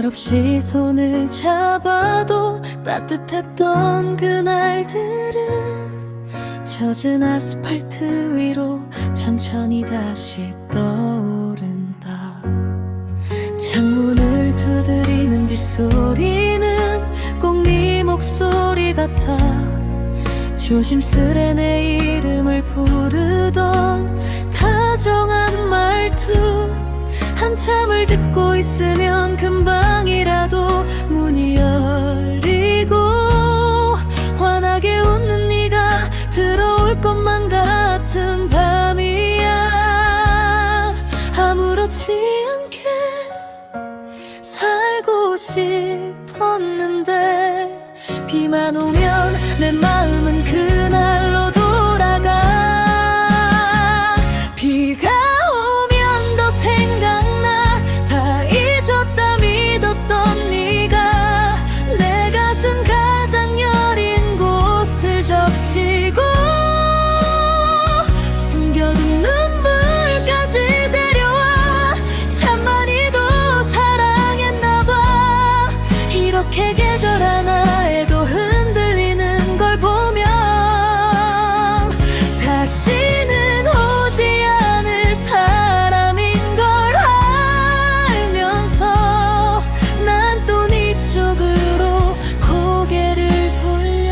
말없이 손을 잡아도 따뜻했던 그날들은 젖은 아스팔트 위로 천천히 다시 떠오른다. 창문을 두드리는 빗소리는 꼭 네 목소리 같아. 조심스레 내 이름을 부르던 다정한 말투. 한참을 듣고 있으면 금방이라도 문이 열리고 환하게 웃는 네가 들어올 것만 같은 밤이야. 아무렇지 않게 살고 싶었는데 비만 오면 내 마음은 그날로 돌아가. 비가 오면 더 생각나. 다 잊었다 믿었던 네가 내 가슴 가장 여린 곳을 적시고 숨겨둔 눈물까지 데려와. 참 많이도 사랑했나봐. 이렇게 계절 하나에도 흔들리는 걸 보면 다시는 오지 않을 사람인 걸 알면서 난 또 네 쪽으로 고개를 돌려.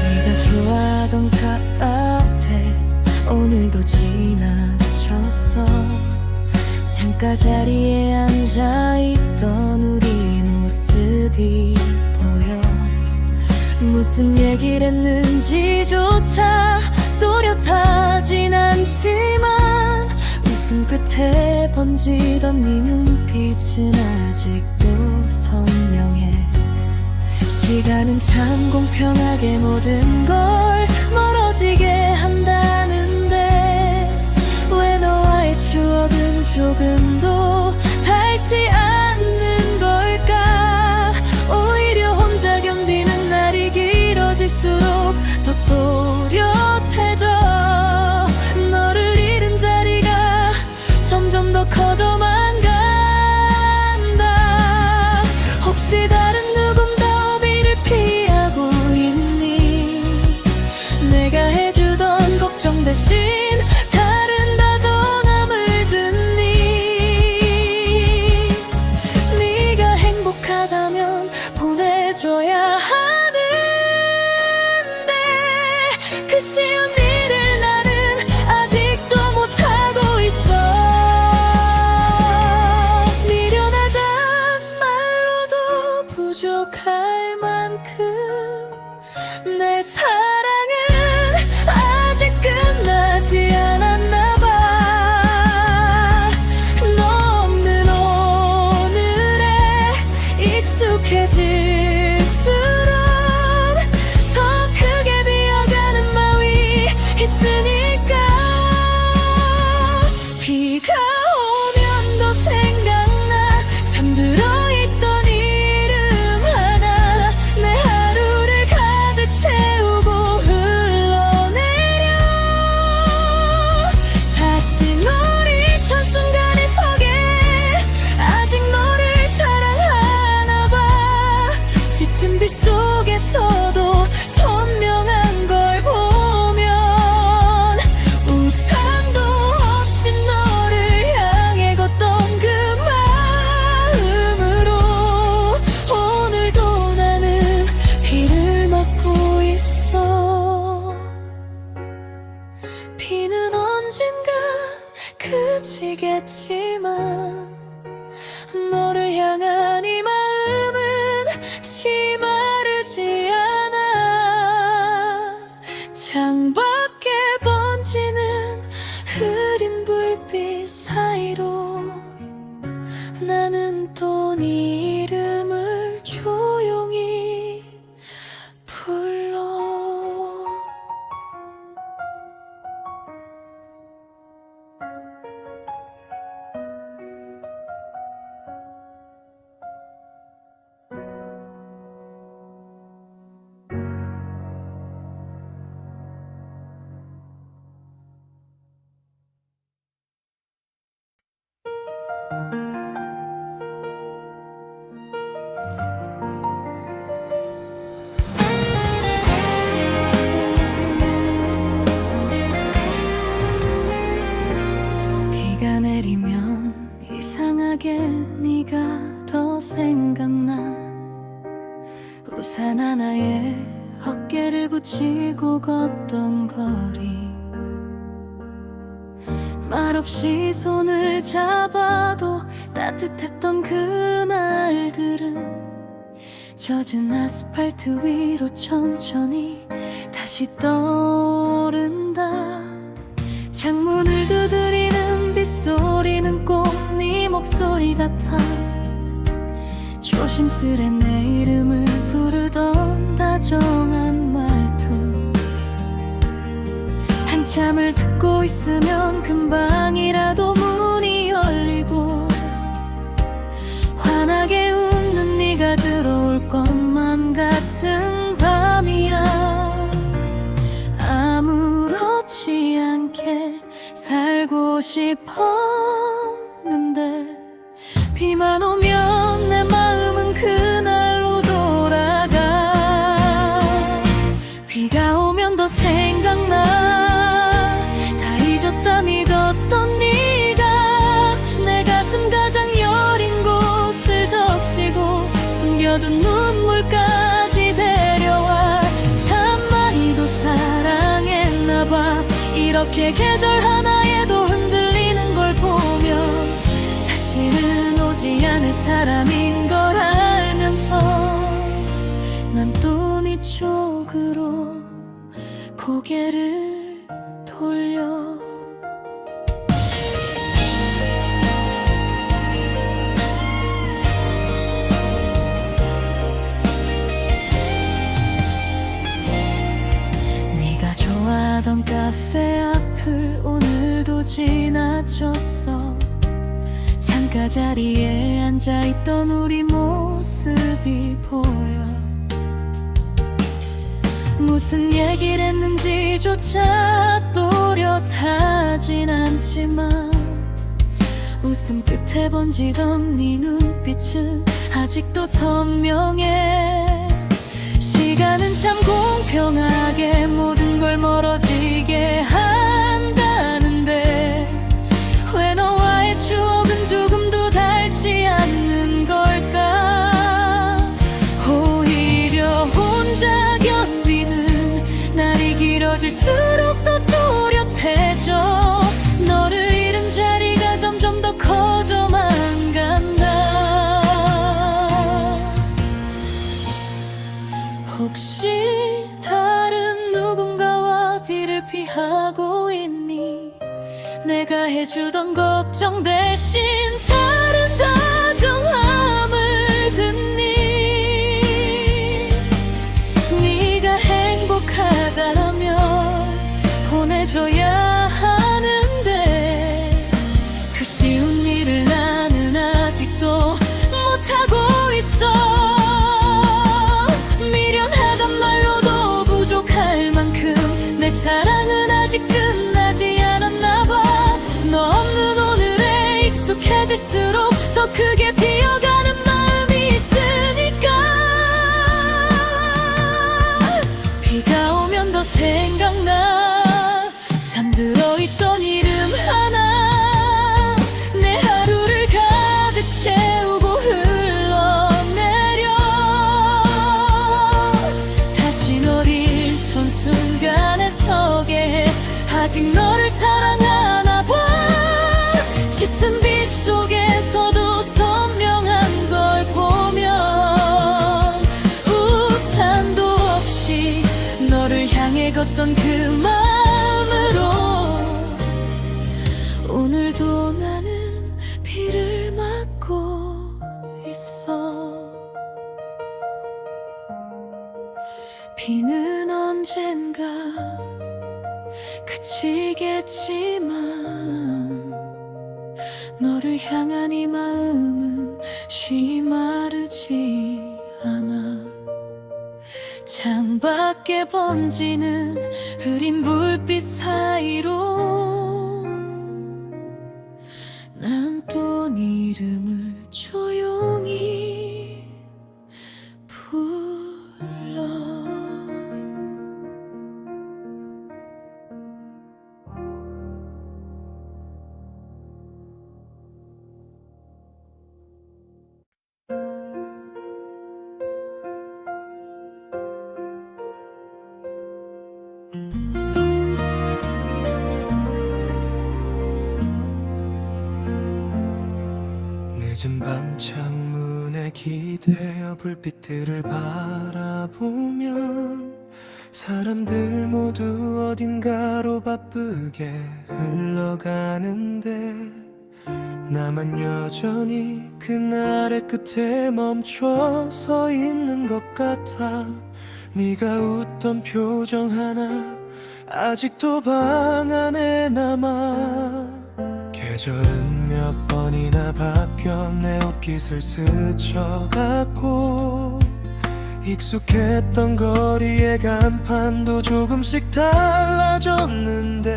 네가 좋아하던 카페 오늘도 지나쳤어. 창가 자리에 앉아있던 우리 모습이 보여. 무슨 얘기를 했는지조차 또렷하진 않지만 웃음 끝에 번지던 네 눈빛은 아직도 선명해. 시간은 참 공평하게 모든 걸 멀어지게 한다는데 왜 너와의 추억은 조금도 닳지 않는 걸까? 오히려 혼자 견디는 날이 길어질수록 더 또렷해져. 너를 잃은 자리가 점점 더 커져만 간다. 혹시 다른 누군가 오비를 피하고 있니? 내가 해주던 걱정 대신 다른 다정함을 듣니? 네가 행복하다면 보내줘야 하는데 그 쉬운 일을 나는 아직도 못하고 있어. 미련하단 말로도 부족할 만큼 내 사랑은 아직 끝나지 않았나 봐. 너 없는 오늘에 익숙해질수록 더 크게 비어가는 마음이 있으니까. 비가 오면 더 생각나. 잠들어 있던 이름 하나 내 하루를 가득 채우고 흘러내려. 다시 놀이터 순간의 속에 아직 너를 사랑하나 봐. 짙은 빛 속에서도 선명한 걸 보면 우산도 없이 너를 향해 걷던 그 마음으로 오늘도 나는 비를 맞고 있어. 비는 언젠가 그치겠지만 너를 향한 이 마음은 시마르지 않아. 창밖에 번지는 흐린 불빛 사이로 나는 또 네 이름을 조용히 불러. 이상하게 네가 더 생각나. 우산 하나에 어깨를 붙이고 걷던 거리, 말없이 손을 잡아도 따뜻했던 그날들은 젖은 아스팔트 위로 천천히 다시 떠오른다. 창문을 두드리는 빗소리는 꼭 네 목소리 같아. 조심스레 내 이름을 부르던 다정한 말투, 한참을 듣고 있으면 금방이라도 문이 열리고 환하게 웃는 네가 들어올 것만 같은 밤이야. 아무렇지 않게 살고 싶었는데 비만 오면 내 마음은 그날로 돌아가. 비가 오면 더 생각나. 다 잊었다 믿었던 네가 내 가슴 가장 여린 곳을 적시고 숨겨둔 눈물까지 데려와. 참 많이도 사랑했나봐. 이렇게 계절 하나에도 흔들리는 걸 보면 다시는 오지 않을 사람인 걸 알면서 난 또 네 쪽으로 고개를 돌려. 네가 좋아하던 카페 앞을 오늘도 지나쳤어. 창가 자리에 앉아있던 우리 모습이 보여. 무슨 얘기를 했는지조차 또렷하진 않지만 웃음 끝에 번지던 네 눈빛은 아직도 선명해. 시간은 참 공평하게 모든 걸 멀어지게 한다는데 왜 너와의 추억은 조금도 닳지 않는 걸까? 오히려 혼자 견디는 날이 길어질수록 더 또렷해져. 너를 잃은 자리가 점점 더 커져만 간다. 혹시 다른 누군가와 비를 피하고 있니? 내가 해주던 걱정 대신 다른 다정함을 듣니? 네가 행복하다면 보내줘야 하는데 그 쉬운 일을 나는 아직도 못하고 있어. 미련하단 말로도 부족할 만큼 내 사랑은 아직 끝나지 않았나 봐. 너 없는 오늘에 익숙해질수록 더 크게 피어가는 마음이 있으니까. 비가 오면 더 생각나. 잠들어 있던 이름 하나 내 하루를 가득 채우고 흘러내려. 다시 널 잃던 순간에 서게 해. 아직 너를 사랑하나 봐. 짙은 빛 속에서도 선명한 걸 보면 우산도 없이 너를 향해 걷던 그 마음으로 오늘도 나는 비를 맞고 있어. 비는 언젠가 그치겠지만 너를 향한 이 마음은 쉬 마르지 않아. 창밖에 번지는 흐린 불빛 사이로 난 또 네 이름을 조용히 불러. 늦은 밤 창문에 기대어 불빛들을 바라보면 사람들 모두 어딘가로 바쁘게 흘러가는데 나만 여전히 그날의 끝에 멈춰 서 있는 것 같아. 네가 웃던 표정 하나 아직도 방 안에 남아. 계절은 몇 번이나 바뀌어 내 옷깃을 스쳐갔고 익숙했던 거리의 간판도 조금씩 달라졌는데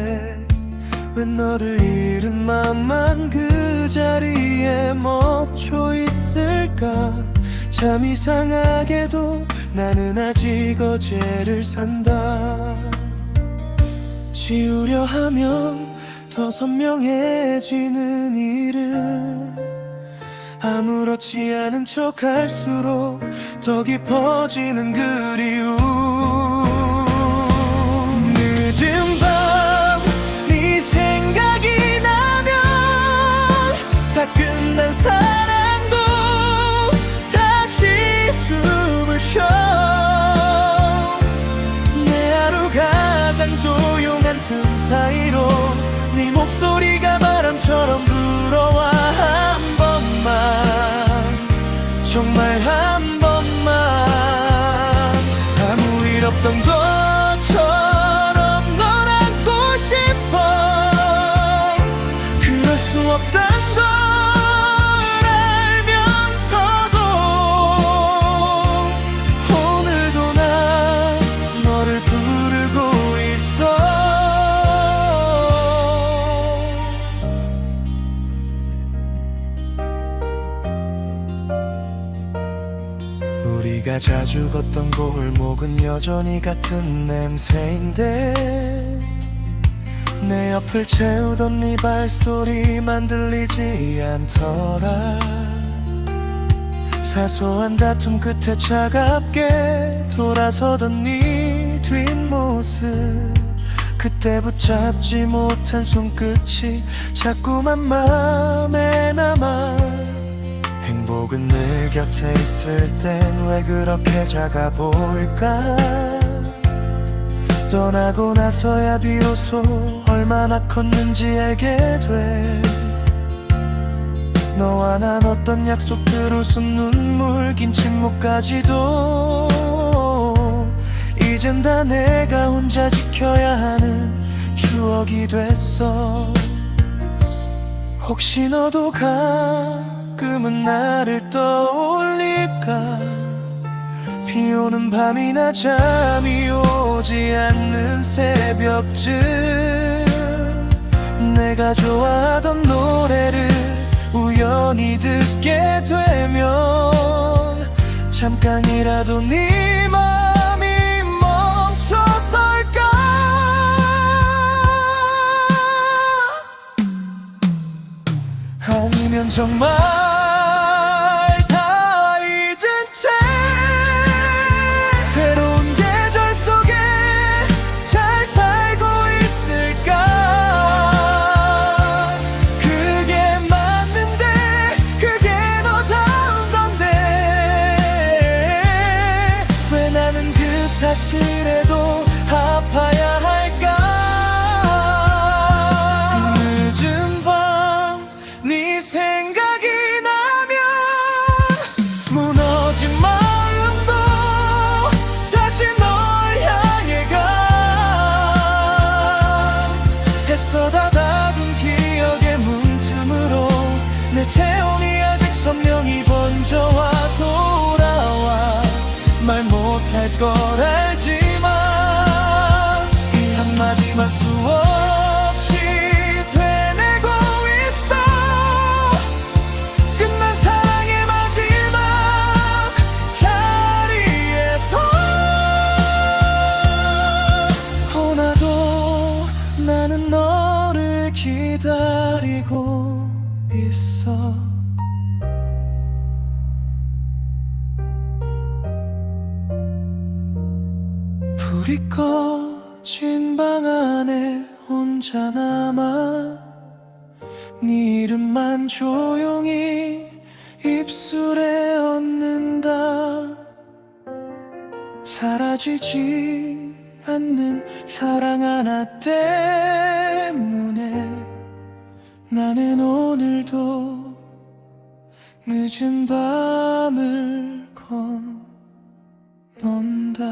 왜 너를 잃은 맘만 그 자리에 멈춰 있을까. 참 이상하게도 나는 아직 어제를 산다. 지우려 하면 더 선명해지는 일은 아무렇지 않은 척 할수록 더 깊어지는 그리움. 늦은 밤 네 생각이 나면 다 끝난 사랑도 다시 숨을 쉬어. 내 하루 가장 조용한 틈 사이로 네 목소리가 바람처럼 불어와. 한 번만, 정말 한 번만, 아무 일 없던 것처럼 널 안고 싶어. 그럴 수 없단 걸 알면서도 오늘도 난 너를 부르고 있어. 우리가 자주 걷던 골목은 여전히 같은 냄새인데 내 옆을 채우던 네 발소리만 들리지 않더라. 사소한 다툼 끝에 차갑게 돌아서던 네 뒷모습, 그때 붙잡지 못한 손끝이 자꾸만 맘에 남아. 행복은 늘 곁에 있을 땐 왜 그렇게 작아 보일까. 떠나고 나서야 비로소 얼마나 컸는지 알게 돼. 너와 난 어떤 약속들, 웃음, 눈물, 긴 침묵까지도 이젠 다 내가 혼자 지켜야 하는 추억이 됐어. 혹시 너도 가끔은 나를 떠올릴까. 비오는 밤이나 잠이 오지 않는 새벽쯤 내가 좋아하던 노래를 우연히 듣게 되면 잠깐이라도 네 맘이 멈춰설까. 아니면 정말 다 잊은 채 새로운 계절 속에 잘 살고 있을까. 그게 맞는데 그게 너다운 건데 왜 나는 그 사실에도 아파야 할까. 늦은 밤 네 생각이 나면 무너진 마음도 다시 널 향해 가. 애써 다다둔 기억의 문틈으로 내 체온이 아직 선명히 번져와 돌아와. 말 못할 걸 알지만 이 한마디만 수없이 되뇌고 있어. 끝난 사랑의 마지막 자리에서 나도 나는 너를 기다리고 있어. 불이 꺼진 방 안에 혼자 남아 네 이름만 조용히 입술에 얹는다. 사라지지 않는 사랑 하나 때문에 나는 오늘도 늦은 밤을 건넌다.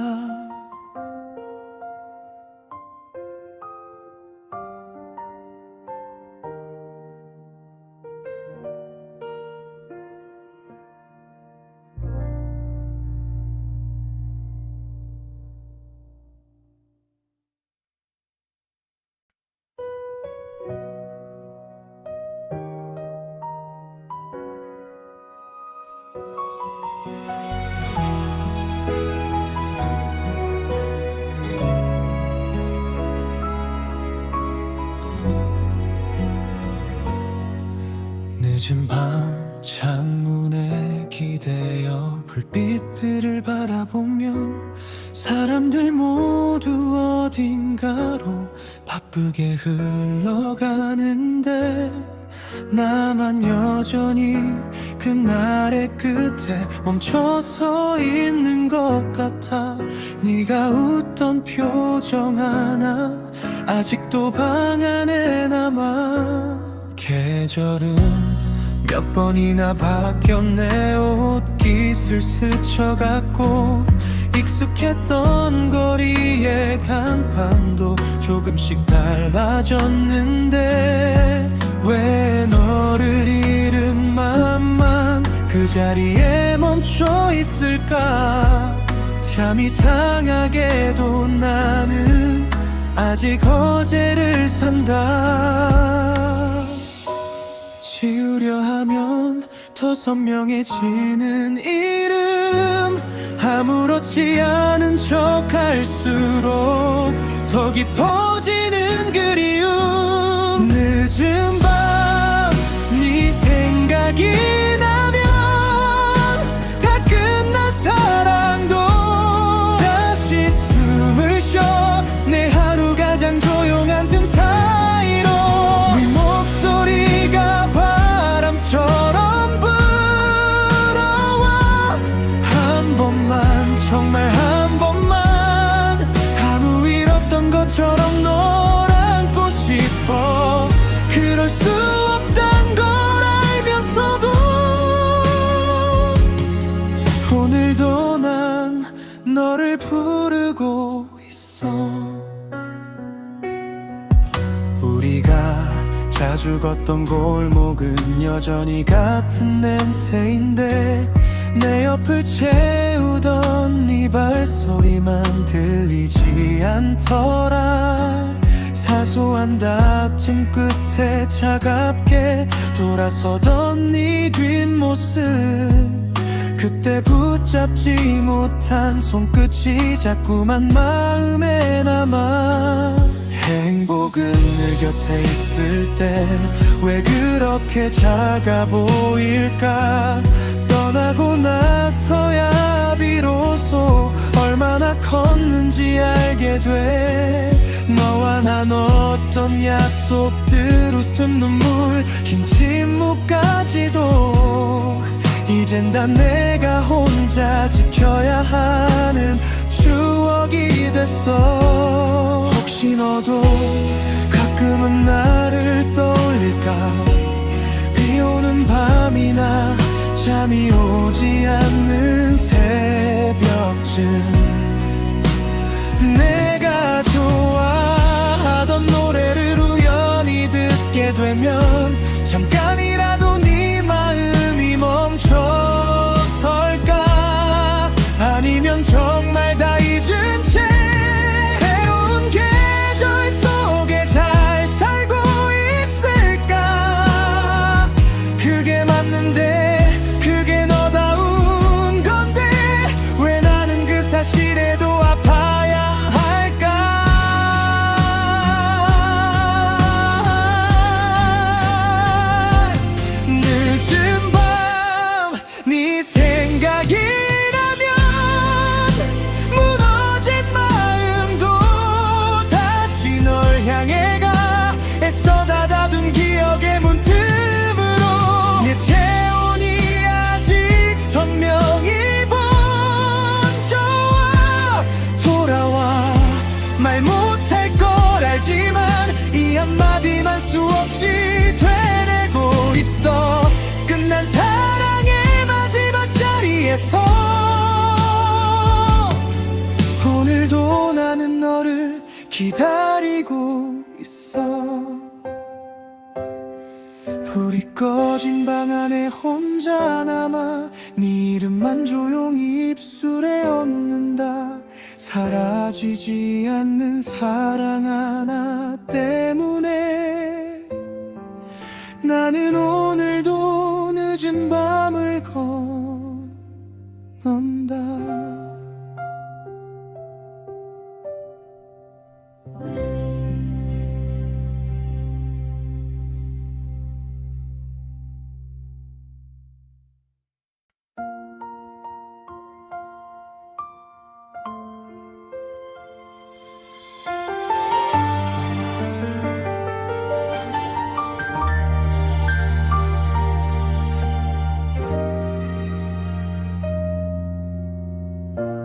늦은 밤 창문에 기대어 불빛들을 바라보면 사람들 모두 어딘가로 바쁘게 흘러가는데 나만 여전히 그날의 끝에 멈춰서 있는 것 같아. 네가 웃던 표정 하나 아직도 방 안에 남아. 계절은 몇 번이나 바뀌었네. 옷깃을 스쳐갔고 익숙했던 거리의 간판도 조금씩 달라졌는데 왜 너를 잃은 맘만 그 자리에 멈춰 있을까. 참 이상하게도 나는 아직 어제를 산다. 지우려 하면 더 선명해지는 이름, 아무렇지 않은 척 할수록 더 깊어지는 그리움. 늦은 밤 네 생각이 나면 다 끝난 사랑도 다시 숨을 쉬어 내 하루 가장 조용한 틈 사이로 네 목소리가 바람처럼 불어와. 한 번만, 정말 한 번만 아무 일 없던 것처럼 널 안고 싶어. 그럴 수 없단 걸 알면서도 오늘도 난 너를 부르고 있어. 우리가 자주 걷던 골목은 여전히 같은 냄새인데 내 옆을 채우던 네 발소리만 들리지 않더라. 사소한 다툼 끝에 차갑게 돌아서던 네 뒷모습, 그때 붙잡지 못한 손끝이 자꾸만 마음에 남아. 행복은 늘 곁에 있을 땐 왜 그렇게 작아 보일까. 떠나고 나서야 비로소 얼마나 컸는지 알게 돼. 너와 나눴던 약속들, 웃음 눈물 긴 침묵까지도 이젠 다 내가 혼자 지켜야 하는 추억이 됐어. 혹시 너도 가끔은 나를 떠올릴까. 비 오는 밤이나 잠이 오지 않는 새벽쯤 내가 좋아하던 노래를 우연히 듣게 되면 잠깐이라도 네 마음이 멈춰설까. 아니면 정말 다 잊은 채 새로운 계절 속에 잘 살고 있을까. 그게 맞는데 그게 너다운 건데 왜 나는 그 사실 어두워진 방 안에 혼자 남아 네 이름만 조용히 입술에 얹는다. 사라지지 않는 사랑 하나 때문에 나는 오늘도 늦은 밤을 건넌다.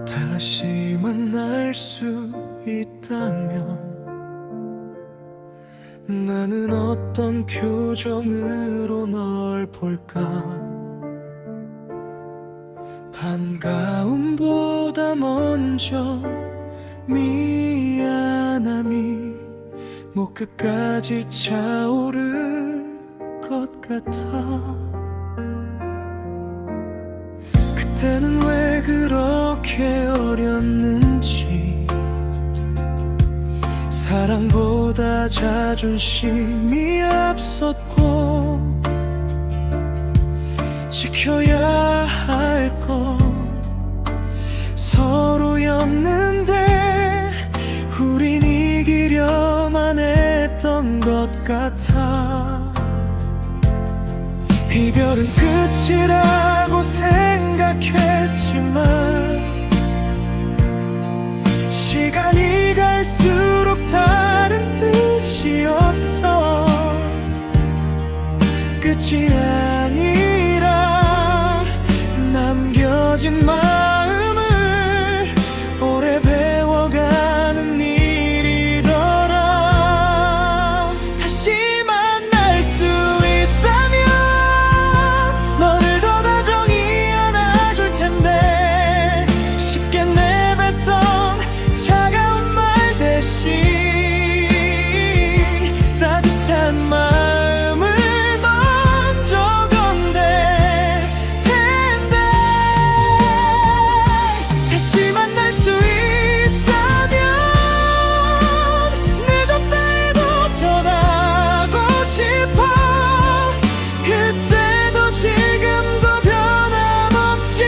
다시 만날 수 있다면 나는 어떤 표정으로 널 볼까? 반가움보다 먼저 미안함이 목 끝까지 차오를 것 같아. 그때는 왜 그렇게 어렸는지 사랑보다 자존심이 앞섰고 지켜야 할 것 서로였는데 우린 이기려만 했던 것 같아. 이별은 끝이라고 생각했지만 시간이 갈수록 다른 뜻이었어. 끝이 아니라 남겨진 마음을 오래 배워가는 일이더라. 다시 만날 수 있다면 너를 더 다정히 안아줄 텐데 쉽게 내뱉던 차가운 말 대신 따뜻한 마음을 먼저 건넬 텐데. 다시 만날 수 있다면 늦었다 해도 전하고 싶어. 그때도 지금도 변함없이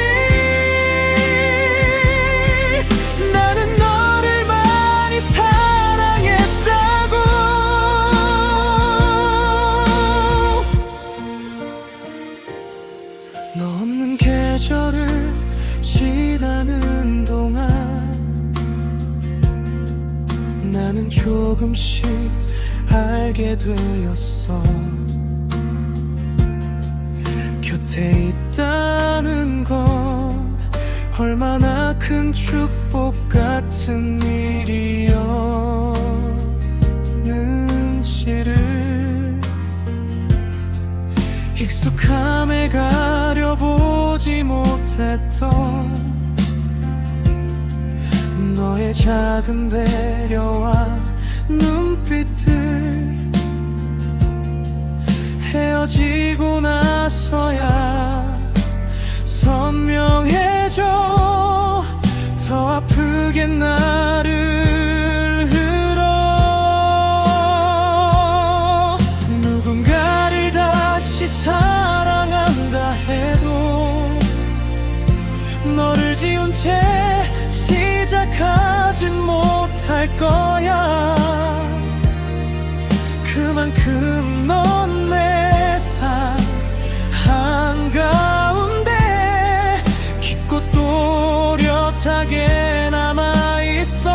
나는 너를 많이 사랑했다고. 너 없는 계절을 지나는 동안 나는 조금씩 알게 되었어. 곁에 있다는 건 얼마나 큰 축복 같은 일이었는지를 익숙함에 가려보지 못했던 너의 작은 배려와 눈빛들 헤어지고 나서야 선명해져. 더 아프게 나를 흘러. 누군가를 다시 사랑한다 해도 너를 지운 채 시작하진 못할 거야. 그만큼 넌 내 삶 한가운데 깊고 또렷하게 남아있어.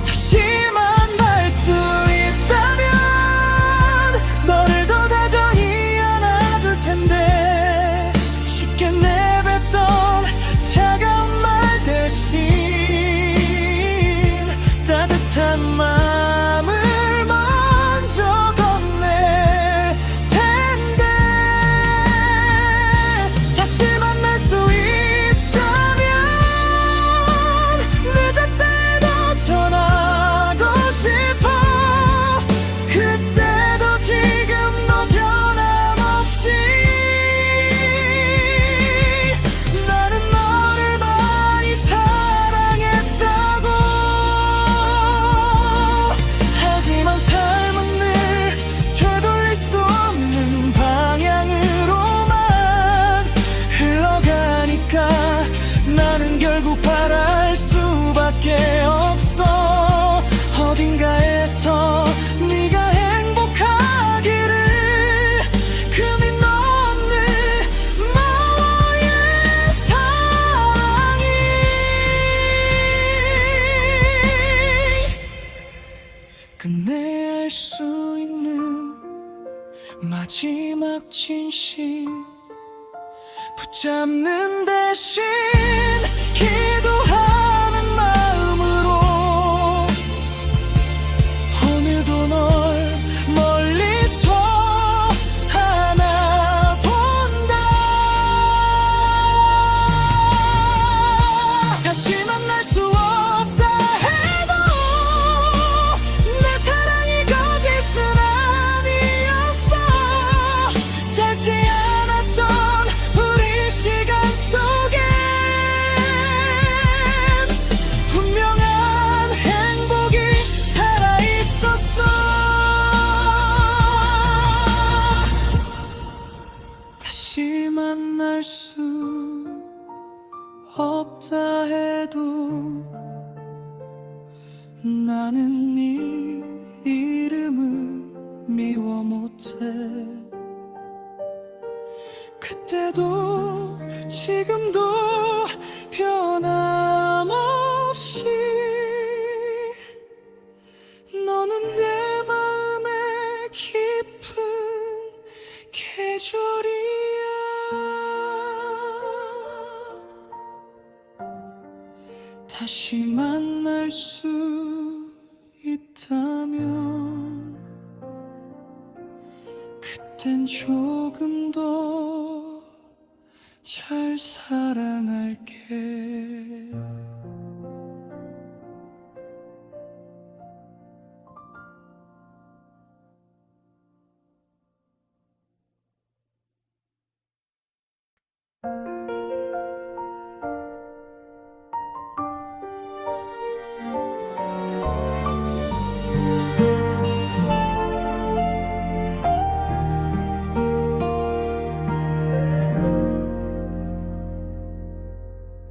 다시 만날 수 있다면 너를 더 다정히 안아줄 텐데 쉽게 내뱉던 차가운 말 대신 따뜻한 마음을 먼저 건넬 진심 붙잡는 대신 기도하는 마음으로 오늘도 널 멀리서 안아본다. 다시 만날 수 없다 해도 내 사랑이 거짓은 아니었어. 짧지 않았던 우리 시간 속에 분명한 행복이 살아있었어. 다시 만날 수 없다 해도 나는 네 이름을 미워 못해. 그때도 지금도 변함없이 너는 내 마음의 깊은 계절이야. 다시 만날 수 있다면 그땐 조금 더 잘 사랑할게.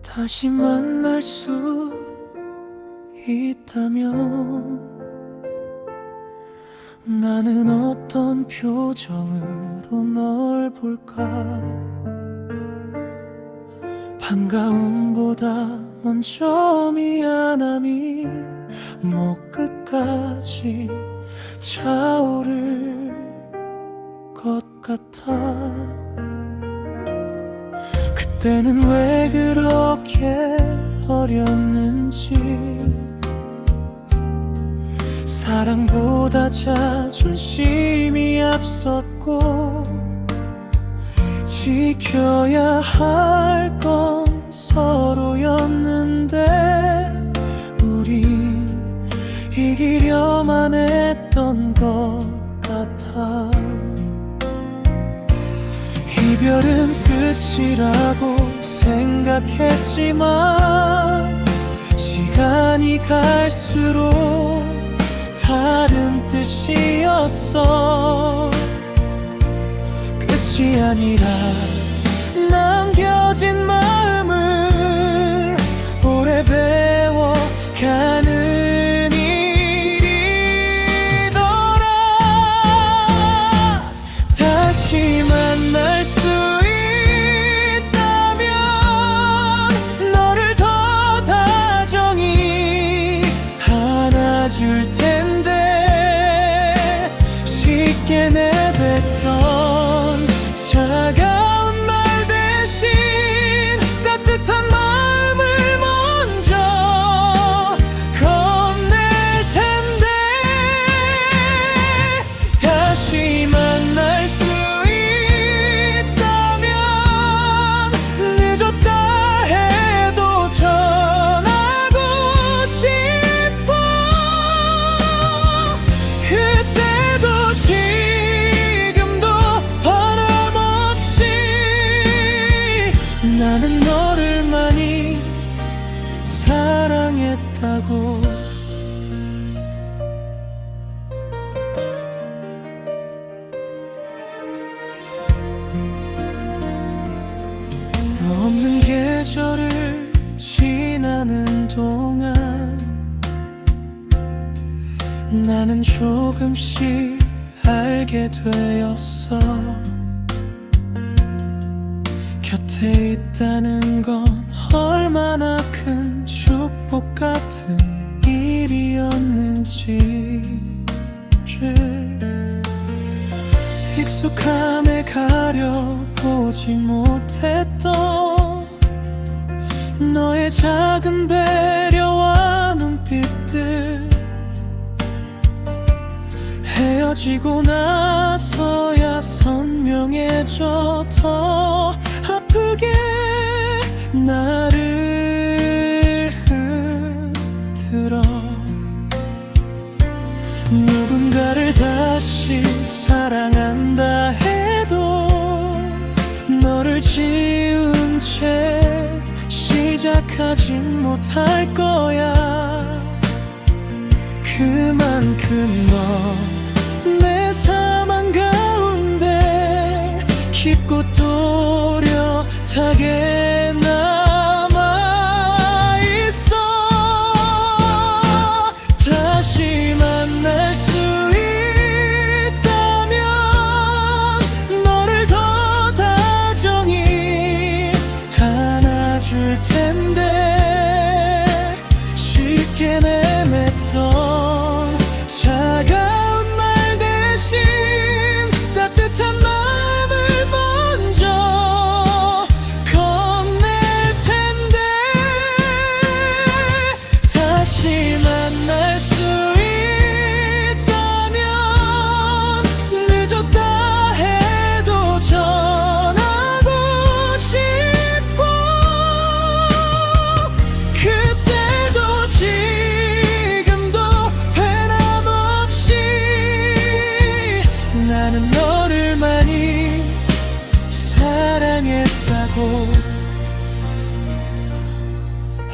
다시 만날 수 있다면 나는 어떤 표정으로 널 볼까. 반가움보다 먼저 미안함이 목 끝까지 차오를 것 같아. 그때는 왜 그렇게 어렸는지 사랑보다 자존심이 앞섰고 지켜야 할 건 서로였는데 우린 이기려만 했던 것 같아. 이별은 끝이라고 생각했지만 시간이 갈수록 다른 뜻이었어. 끝이 아니라 남겨진 마음을 오래 배워가는 일이더라. 다시 만날 수 있다면 너를 더 다정히 안아줄 텐데 쉽게 내뱉던 차가운 말 대신 따뜻한 마음을 먼저 건넬 텐데. 다시 만날 수 있다면 늦었다 해도 전하고 싶어. 그때도 지금도 변함없이 나는 너를 많이 사랑했다고. 너 없는 계절을 지나는 동안 나는 조금씩 알게 되었어. 곁에 있다는 건 얼마나 큰 축복 같은 일이었는지를 익숙함에 가 보지 못했던 너의 작은 배려와 눈빛들, 헤어지고 나서야 선명해져 더 아프게 나를 흔들어. 누군가를 다시 사랑한다 해도 너를 지운 채 시작하진 못할 거야. 그만큼 너 내 삶 가운데 깊고 또렷하게 남아있어. 다시 만날 수 있다면 너를 더 다정히 안아줄 텐데, 쉽게 내뱉던 차가운 말 대신 따뜻한 마음을 먼저 건넬 텐데. 다시 만날 수 있다면 늦었다 해도 전하고 싶어. 그때도 지금도 변함없이 나는 너를 많이 사랑했다고.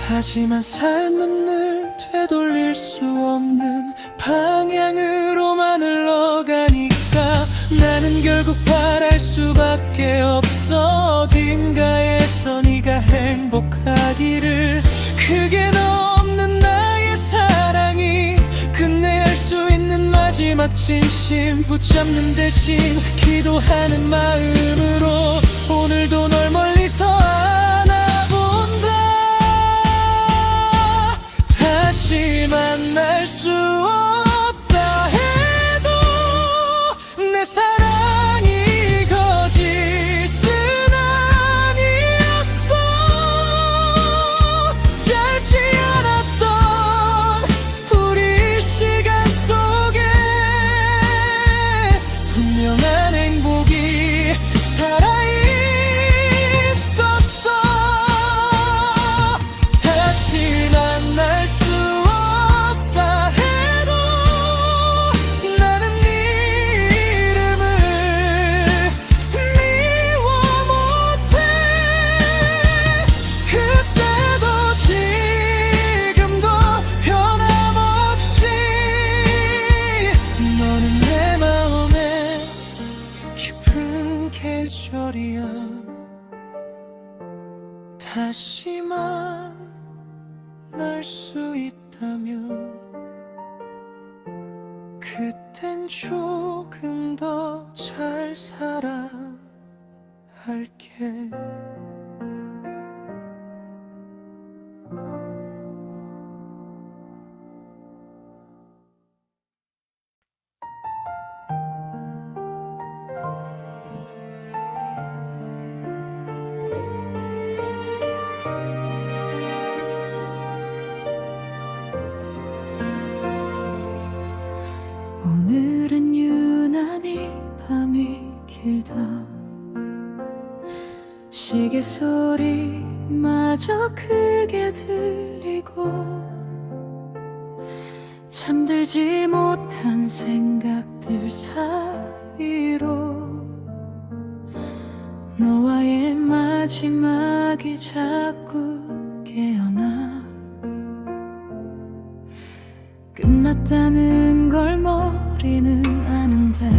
하지만 삶은 늘 되돌릴 수 없는 방향으로만 흘러가니까 나는 결국 바랄 수밖에 없어. 어딘가에서 네가 행복하기를. 그게 너 없는 나의 사랑이 끝내 할 수 있는 마지막 진심 붙잡는 대신 기도하는 마음으로 오늘도 널 멀리서 안아본다. 다시 만날 수 없다 해도 내 사랑이 거짓은 아니었어. 짧지 않았던 우리 시간 속에 분명한 행복이 살아있었어. 다시 만날 수 없다 해도 나는 네 이름을 미워 못해. 그때도 지금도 변함없이 너는 내 마음에 깊은 계절이야. 다시 만날 수 있다면 그땐 조금 더 잘 살아갈게. 오늘은 유난히 밤이 길다. 시계 소리마저 크게 들리고 잠들지 못한 생각들 사이로 너와의 마지막이 자꾸 깨어나. 끝났다는 걸 머리는 아는데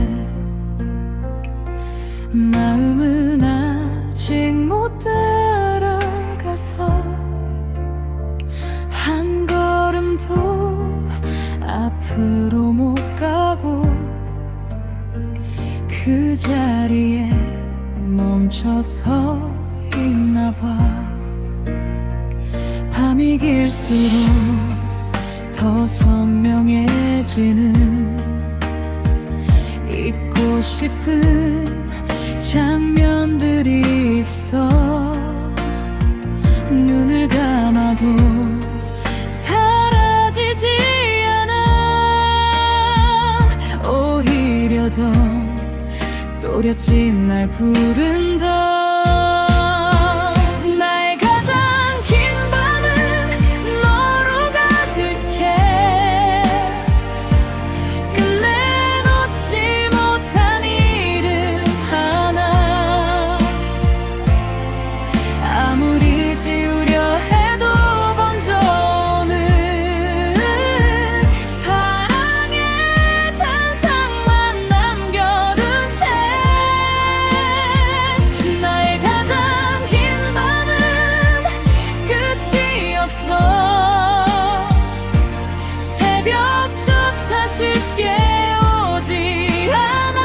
마음은 아직 못 따라가서 한 걸음도 앞으로 못 가고 그 자리에 멈춰서 있나 봐. 밤이 길수록 더 선명해지는 잊고 싶은 장면들 그리 있어. 눈을 감아도 사라지지 않아. 오히려 더 또렷이 날 부른다. 나의 가장 긴 밤은 너로 가득해. 끝내놓지 못한 이름 하나. 아무리 지우려 해도 번져오는 사랑의 잔상만 남겨둔 채. 나의 가장 긴 밤은 끝이 없어. 새벽조차 쉽게 오지 않아.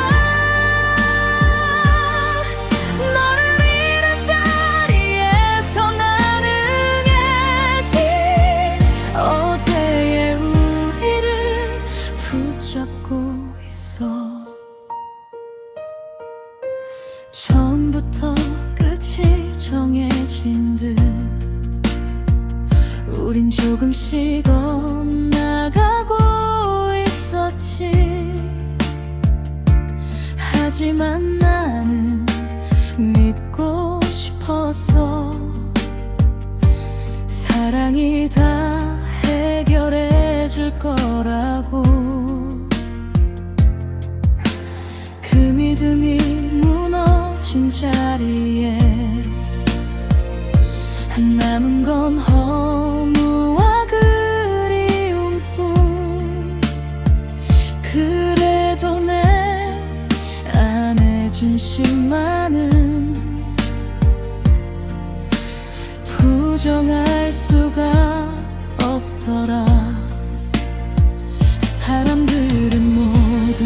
너를 잃은 자리에서 나는 알지. 어제의 우리를 붙잡고 있어. 처음부터 끝이 정해진 듯 우린 조금씩 엇나가고 있었지. 하지만 나는 믿고 싶었어. 사랑이 다 해결해 줄 거라고. 그 믿음이 무너진 자리에 남은 건 허무와 그리움뿐. 그래도 내 안에 진심만은 부정할 수가 없더라. 사람들은 모두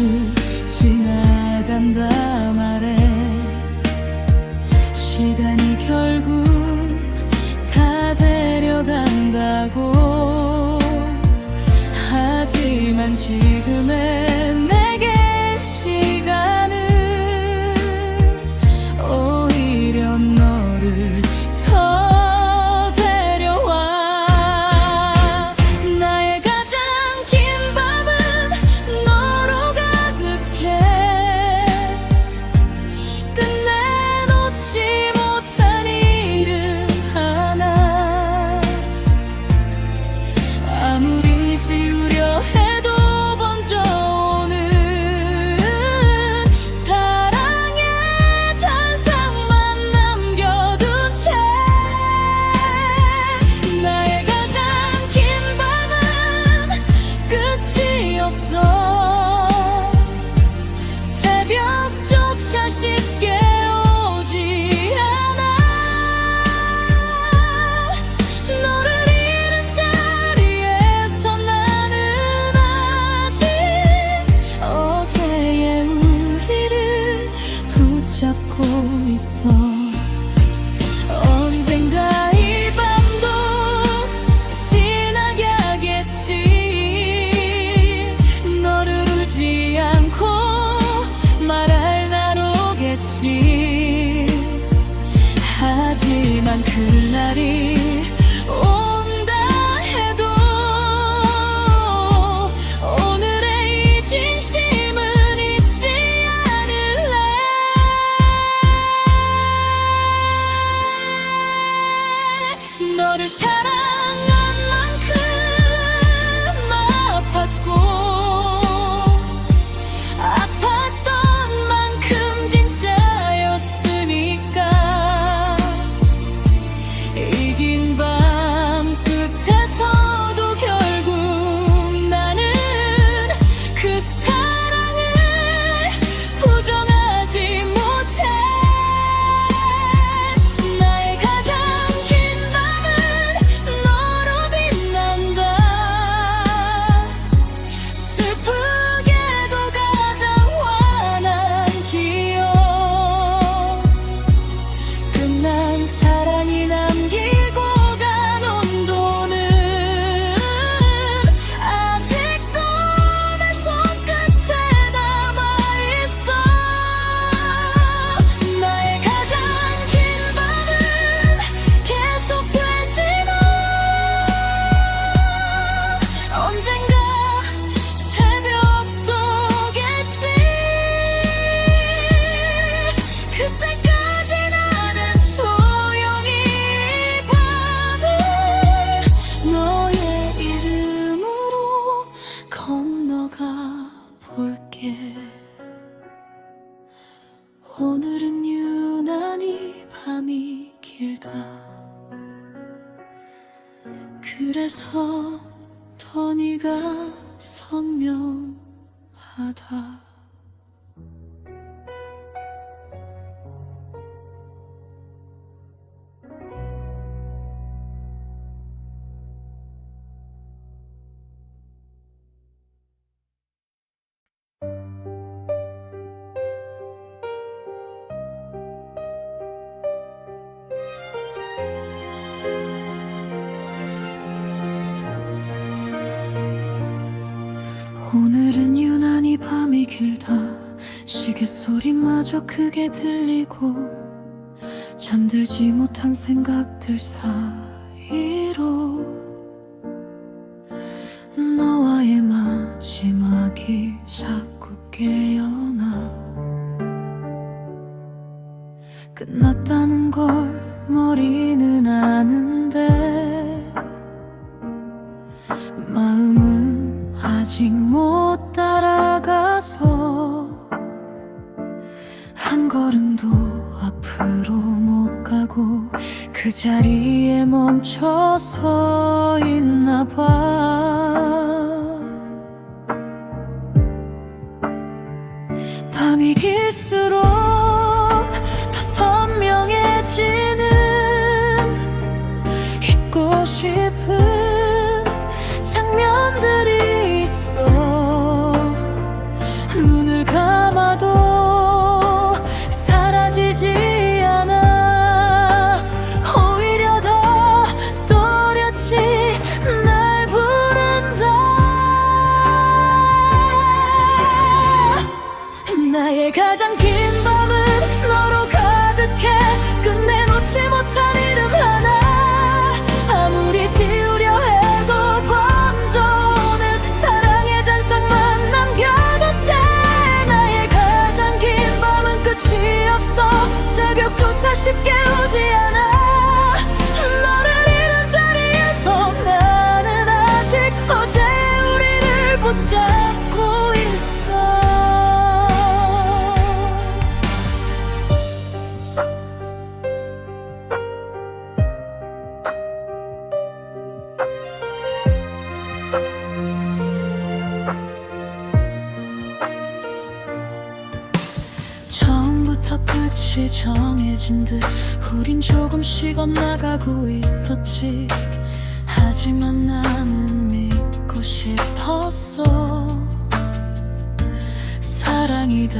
지나간다 말해. 시간이 결국 다 데려간다고. 하지만 지금의 내게 시간은 오히려 너를 더 데려와. 나의 가장 긴 밤은 너로 가득해. 끝내놓지 못한 이름 하나. 아무리 지우려 해도 번져오는 사랑의 잔상만 남겨둔 채. 나의 가장 긴 밤은 끝이 없어. 새벽조차 쉽게 오지 않아. 너를 잃은 자리에서 나는 아직 어제의 우리를 붙잡고 있어. 언젠가 이 밤도 지나게 하겠지. 너를 울지 않고 말할 날 오겠지. 하지만 그날이 온다 해도 오늘의 이 진심은 잊지 않을래. 너를 사랑한 만큼 아팠고 아팠던 만큼 진짜였으니까. 이긴 알다. 그래서 더 네가 선명하다. 오늘은 유난히 밤이 길다. 시계 소리마저 크게 들리고 잠들지 못한 생각들 사이로 너와의 마지막이 자꾸 깨어나. 끝났다는 걸 머리는 아는데 마음은 아직 못 따라가서 한 걸음도 앞으로 못 가고 그 자리에 멈춰 서 있나 봐. 밤이 길수록 더 선명해지는 잊고 싶은 장면들이 있어. 눈을 감아도 사라지지 않아. 오히려 더 또렷이 날 부른다. 나의 가장 긴 밤은 너로 가득해. 끝내 놓지 못한 이름 하나. 아무리 지우려 해도 번져오는 사랑의 잔상만 남겨둔 채. 나의 가장 긴 밤은 끝이 없어. 새벽조차 쉽게 오지 않아. 너를 잃은 자리에서 나는 아직 어제의 우리를 붙잡고 있어. 처음부터 끝이 정해진 듯 우린 조금씩 엇나가고 있었지. 하지만 나는 믿고 싶었어. 사랑이 다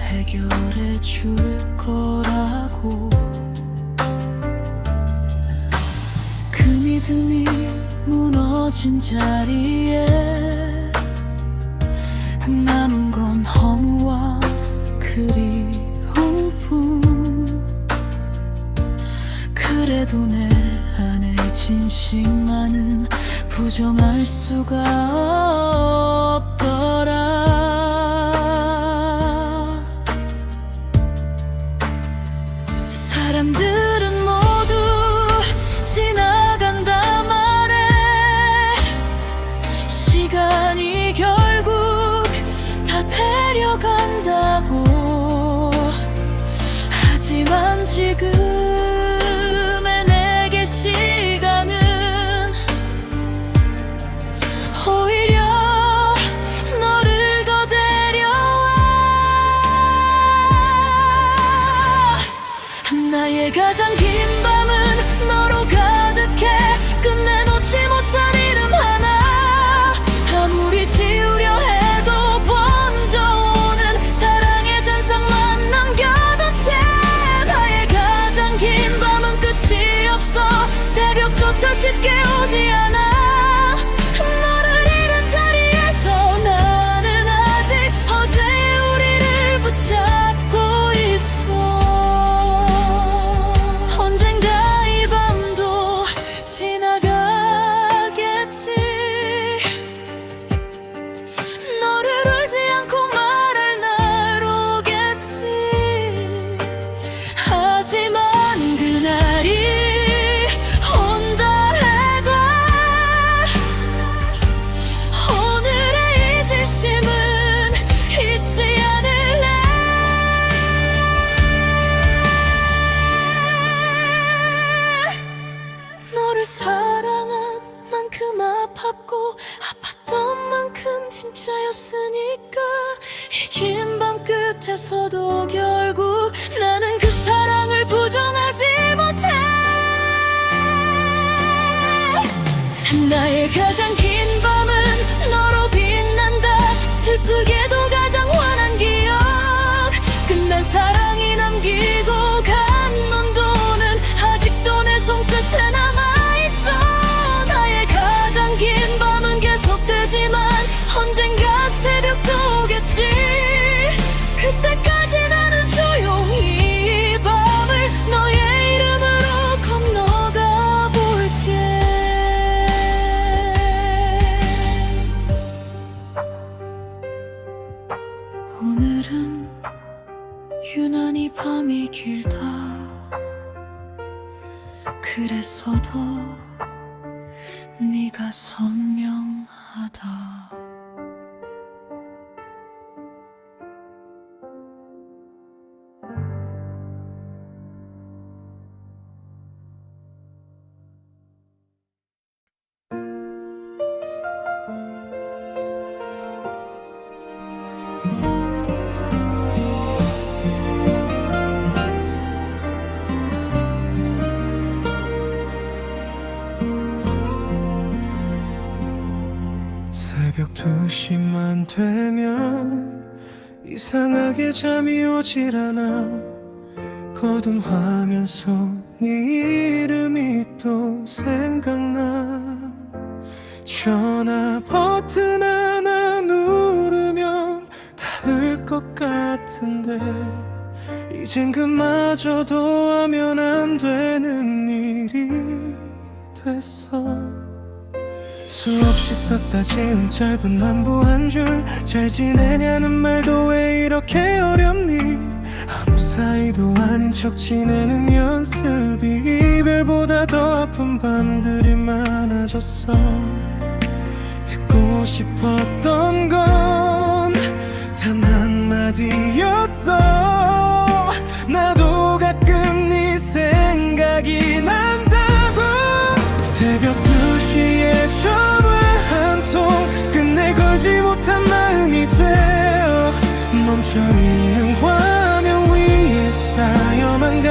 해결해 줄 거라고. 그 믿음이 무너진 자리에 남은 건 허무와 그리움뿐. 그래도 내 안에 진심만은 부정할 수가 없더라. 사람들은 모두 지나간다 말해. 시간이 결국 다 데려간다고. 하지만 지금의 내게 시간은 오히려 너를 더 데려와. 나의 가장 긴 밤은 너로 가득해. 끝내 놓지 못한 이름 하나. 아무리 지우려 해도 번져오는 사랑의 잔상만 남겨둔 채. 나의 가장 긴 밤은 끝이 없어. 새벽조차 쉽게 오지 않아. 너를 잃은 자리에서 나는 아직 어제의 우리를 붙잡고 있어. 언젠가 이 밤도 지나가겠지. 너를 울지 않고 말할 날 오겠지. 하지만 그날이 온다 해도 나의 가장 긴 밤은 너로 빛난다. 슬프게도 가장 환한 기억, 끝난 사랑이 남기고 간 논도는 아직도 내 손끝에 남아있어. 나의 가장 긴 밤은 계속되지만 언젠가 새벽도 오겠지. 그때까지 나는 조용히 이 밤을 너의 이름으로 건너가 볼게. 오늘은 유난히 밤이 길다. 그래서도 네가 선명하다. 새벽 2시만 되면 이상하게 잠이 오질 않아. 거둔 화면 속 네 이름이 또 생각나. 전화 버튼 하나 누르면 닿을 것 같은데 이젠 그마저도 하면 안 되는 일이 됐어. 수없이 썼다 지운 짧은 안부 한 줄, 잘 지내냐는 말도 왜 이렇게 어렵니. 아무 사이도 아닌 척 지내는 연습이 이별보다 더 아픈 밤들이 많아졌어. 듣고 싶었던 건 단 한마디였어. 나도 가끔 네 생각이 난다고. 새벽 2시에 전화 한 통 끝내 걸지 못한 마음이 되어 멈춰있는 화면 위에 쌓여만 가.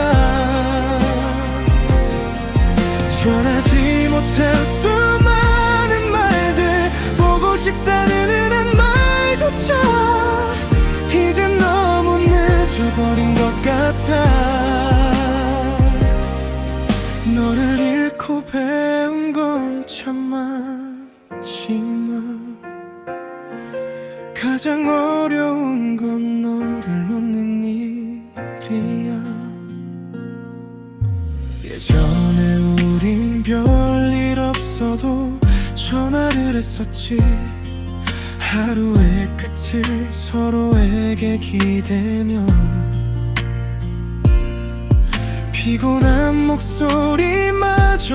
전하지 못한 수많은 말들, 보고 싶다는 한 말조차 이젠 너무 늦어버린 것 같아. 너를 잃고 배운 건 참 많지만 가장 어려운 건 너를 놓는 일이야. 예전에 우린 별일 없어도 전화를 했었지. 하루의 끝을 서로에게 기대며 피곤한 목소리마저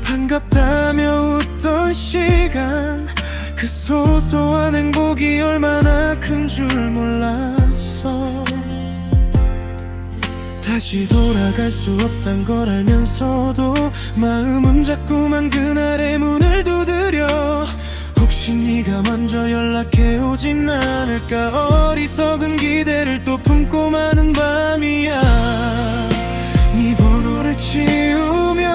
반갑다며 웃던 시간, 그 소소한 행복이 얼마나 큰 줄 몰랐어. 다시 돌아갈 수 없단 걸 알면서도 마음은 자꾸만 그날의 문을 두드려. 혹시 네가 먼저 연락해 오진 않을까. 어리석은 기대를 또 품고 마는 밤이야. 네 번호를 치우면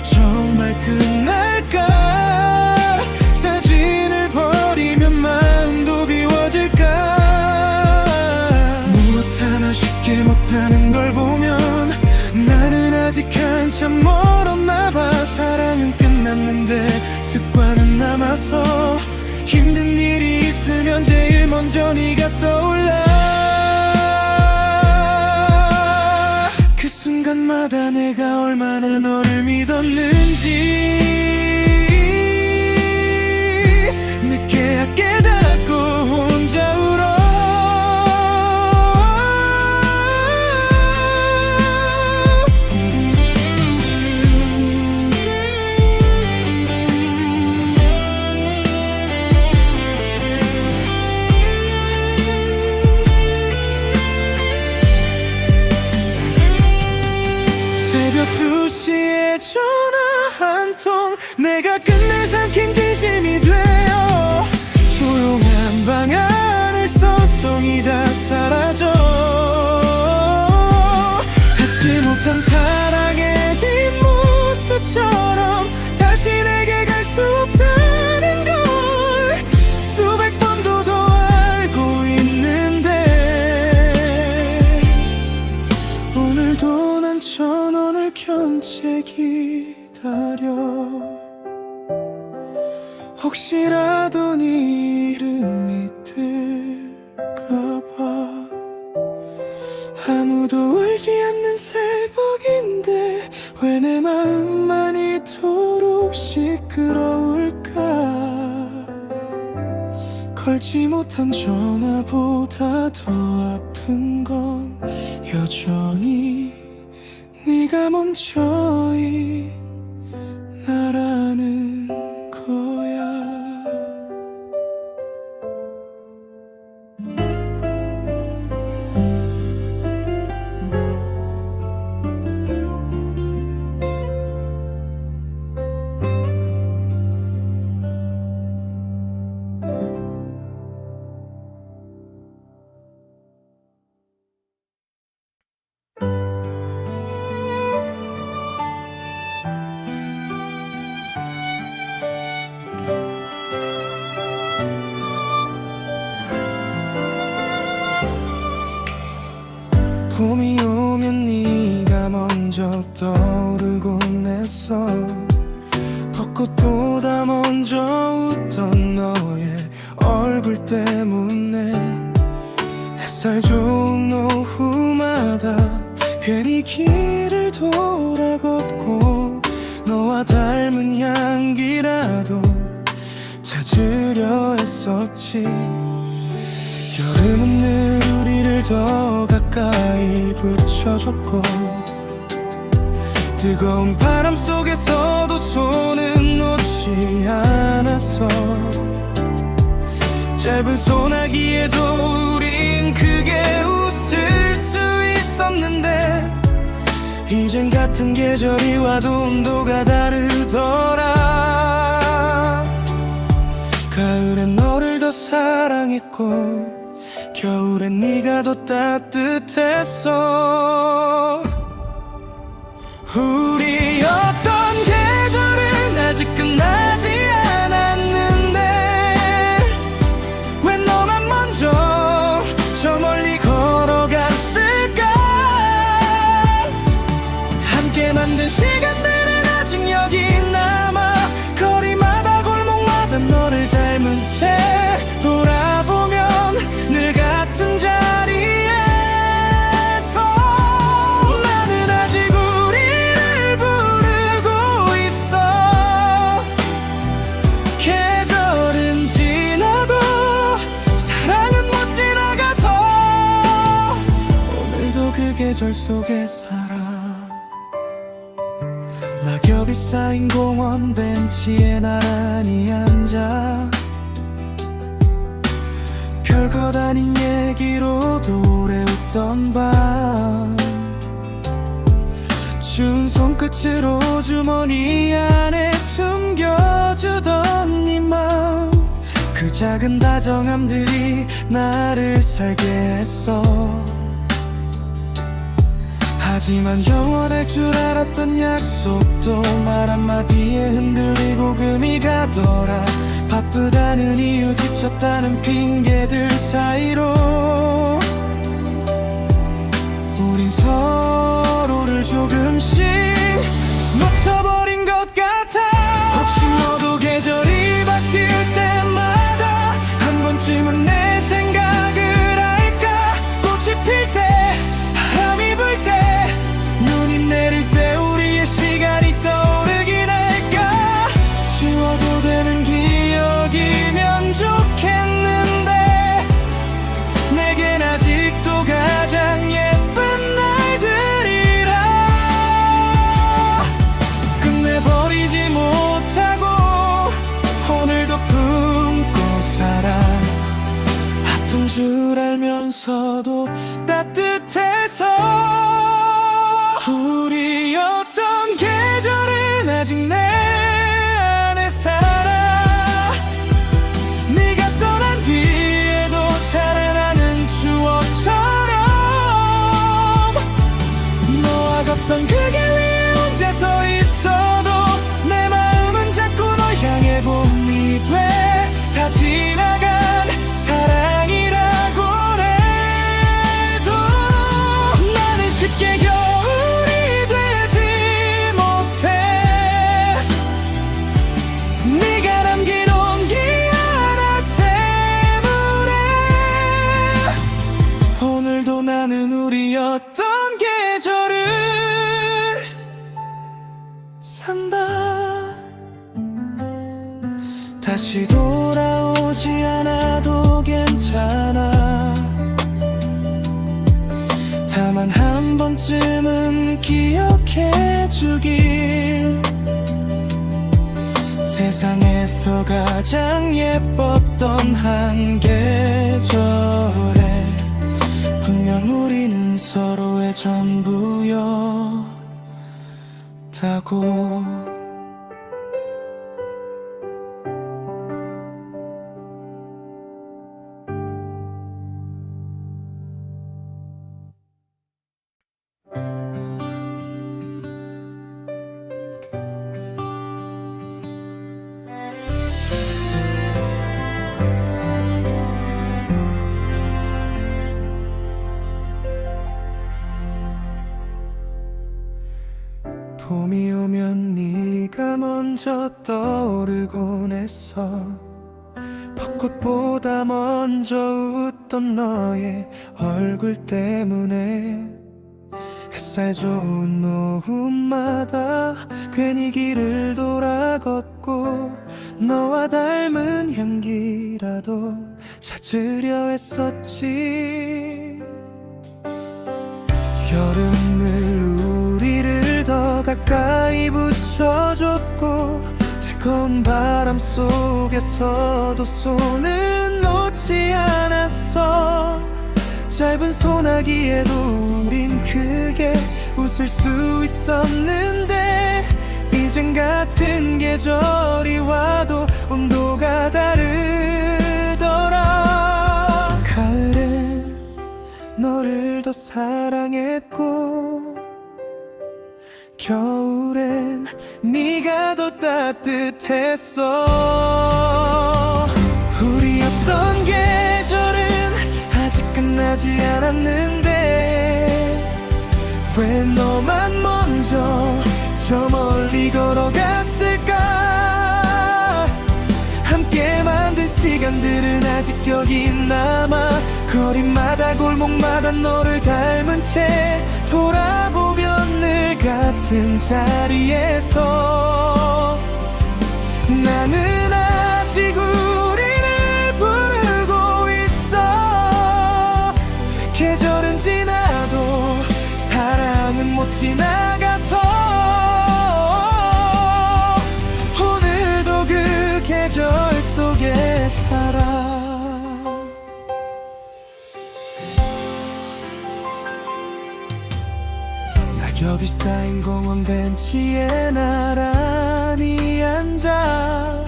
정말 끝날까. 사진을 버리면 마음도 비워질까. 무엇 하나 쉽게 못하는 걸 보면 나는 아직 한참 멀었나 봐. 사랑은 끝났는데 습관은 남아서 힘든 일이 있으면 제일 먼저 네가 떠올라. 그 순간마다 내가 얼마나 너를 믿었는지 늦게야 깨닫고 혼자 울어. 새벽 2시에 전화 한 통, 내가 끝내 삼킨 진심이 되어 조용한 방 안을 서성이 다 사라져. 닿지 못한 사랑의 뒷모습처럼 다시 전원을 켠 채 기다려 혹시라도 네 이름이 뜰까봐 아무도 울지 않는 새벽인데 왜 내 마음만 이토록 시끄러울까 걸지 못한 전화보다 더 아픈 건 여전히 네가 먼저인 나라는 거야. 봄이 오면 네가 먼저 떠오르곤 했어 벚꽃보다 먼저 웃던 너의 얼굴 때문에 햇살 좋은 오후마다 괜히 길을 돌아걷고 너와 닮은 향기라도 찾으려 했었지 여름은 늘 우리를 더 가까이 붙여줬고 뜨거운 바람 속에서도 손은 놓지 않았어 짧은 소나기에도 우린 크게 웃을 수 있었는데 이젠 같은 계절이 와도 온도가 다르더라 가을엔 너를 더 사랑했고 겨울엔 네가 더 따뜻했어 우리 어떤 계절은 아직 끝나지 않았는데 왜 너만 먼저 저 멀리 걸어갔을까 함께 만든 시간들은 아직 여기 남아 거리마다 골목마다 너를 닮은 채 돌아보면 늘 같은 자리에서 나는 아직 우리를 부르고 있어 계절은 지나도 사랑은 못 지나가서 오늘도 그 계절 속에 살아 낙엽이 쌓인 공원 벤치에 나란히 앉아 별것 아닌 얘기로도 오래 웃던 밤 추운 손끝으로 주머니 안에 숨겨주던 네 맘 그 작은 다정함들이 나를 살게 했어 하지만 영원할 줄 알았던 약속도 말 한마디에 흔들리고 금이 가더라 바쁘다는 이유 지쳤다는 핑계들 사이로 우린 서로를 조금씩 놓쳐버린 것 같아 혹시 너도 계절이 바뀔 때마다 한 번쯤은 내 생각을 할까 꽃이 필 때 바람이 불 때 눈이 내릴 때 우리의 시간이 떠오르긴 할까 지워도 되는 기억이면 좋겠는데 내겐 아직도 가장 예쁜 날들이라 끝내버리지 못하고 오늘도 품고 살아 아픈 줄 알면서도 따뜻해서 우리 어떤 계절은 아직 내 안에 살아 네가 떠난 뒤에도 자라나는 추억처럼 너와 걷던 그 길 위에 혼자 서 있어도 내 마음은 자꾸 널 향해 봄이 돼 다 지나간 사랑이라고 해도 나는 쉽게 겨울이 다시 돌아오지 않아도 괜찮아. 다만 한 번쯤은 기억해 주길. 세상에서 가장 예뻤던 한 계절에 분명 우리는 서로의 전부였다고. 봄이 오면 네가 먼저 떠오르곤 했어. 벚꽃보다 먼저 웃던 너의 얼굴 때문에 햇살 좋은 오후마다 괜히 길을 돌아 걷고 너와 닮은 향기라도 찾으려 했었지. 여름을 우리를 더 가까이 붙여줬고 뜨거운 바람 속에서도 손은 놓지 않았어. 짧은 소나기에도 우린 크게 웃을 수 있었는데 이젠 같은 계절이 와도 온도가 다르더라. 가을엔 너를 더 사랑했고 겨울엔 네가 더 따뜻했어. 우리였던 계절은 아직 끝나지 않았는데 왜 너만 먼저 저 멀리 걸어갔을까. 함께 만든 시간들은 아직 여기 남아. 거리마다 골목마다 너를 닮은 채 돌아보면 늘 같은 자리에서 나는 아직 우리를 부르고 있어. 계절은 지나도 사랑은 못 지나가서 오늘도 그 계절 속에 살아. 낙엽이 쌓인 공원 벤치에 나란히 앉아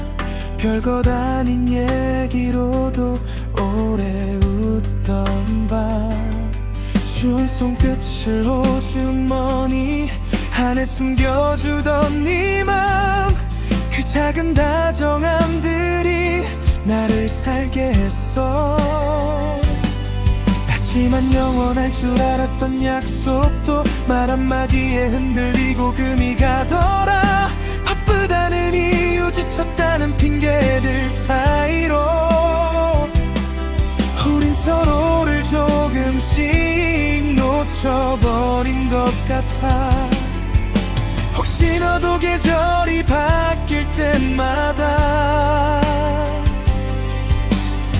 별것 아닌 얘기로도 오래 웃던 밤. 추운 손끝을 호주머니 안에 숨겨주던 네 맘. 그 작은 다정함들이 나를 살게 했어. 하지만 영원할 줄 알았던 약속도 말 한마디에 흔들리고 금이 가더라. 바쁘다는 이유 지쳤다는 핑계들 사이로 우린 서로를 조금씩 놓쳐버린 것 같아. 혹시 너도 계절이 바뀔 때마다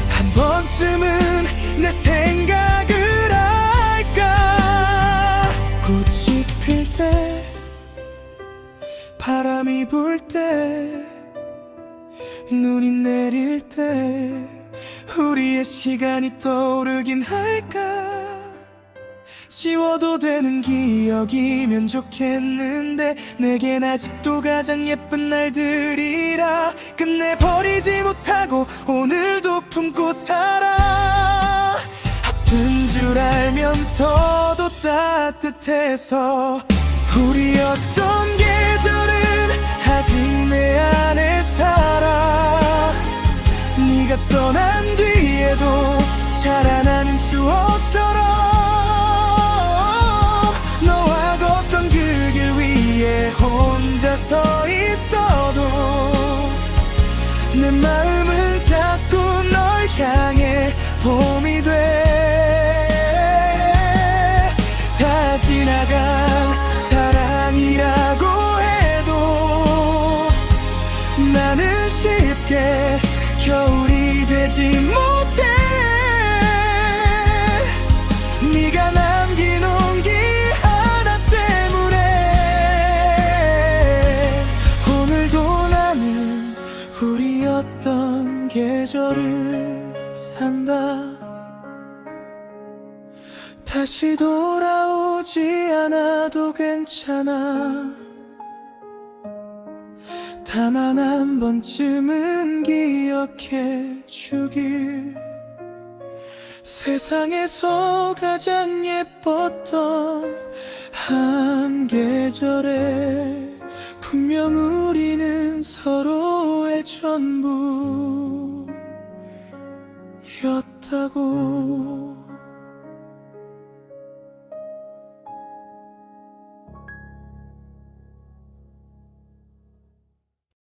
한 번쯤은 내 생각을 할까. 꽃이 필 때 바람이 불 때 눈이 내릴 때 우리의 시간이 떠오르긴 할까. 지워도 되는 기억이면 좋겠는데 내겐 아직도 가장 예쁜 날들이라 끝내버리지 못하고 오늘도 품고 살아. 아픈 줄 알면서도 따뜻해서 우리였던 계절은 아직 내 안에 살아. 네가 떠난 뒤에도 자라나는 추억처럼 너와 걷던 그 길 위에 혼자 서 있어도 내 마음은 자꾸 널 향해 봄이 돼. 다 지나간 사랑이라고 해도 나는 쉽게 다시 돌아오지 않아도 괜찮아. 다만 한 번쯤은 기억해 주길. 세상에서 가장 예뻤던 한 계절에 분명 우리는 서로의 전부였다고.